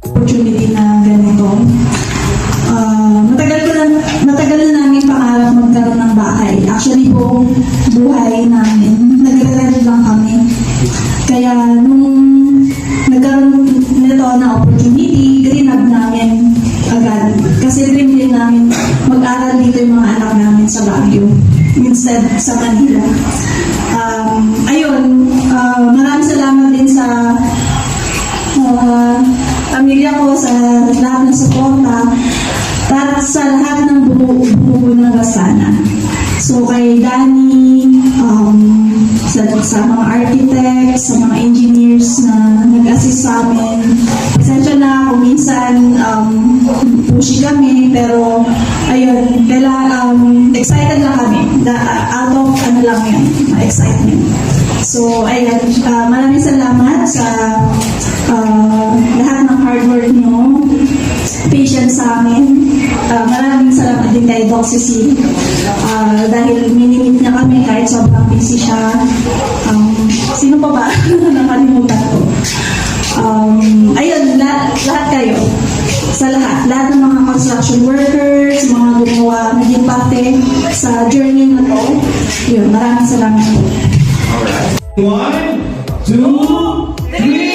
Opportunity na ganito. Matagal na namin pangarap magkaroon ng bahay. Actually po, buhay namin, nagre-rent lang kami. Kaya nung nagkaroon nito na opportunity, grinab namin agad. Kasi dream din namin mag-aral dito yung mga anak namin sa Baguio instead sa Manila. Maraming salamat din sa pamilya ko, sa lahat ng suporta at sa lahat ng buo ng Rasana. So kay Danny, sa mga architects, sa mga engineers na nag-assist sa amin. Pasensya na kung minsan pushy kami, pero ayun, excited lang kami. Out of lang yun, excitement. So ayun, maraming salamat sa lahat ng hard work nyo, patience sa amin. Maraming salamat din kay Doc Cecil dahil minimit niya kami kahit sobrang busy siya. Sino pa ba? Nakalimutan ko. Ayun, lahat kayo. Sa lahat ng mga construction workers, mga gumawa, naging parte sa journey na to. Yun, maraming salamat po. Alright. 1, 2, 3.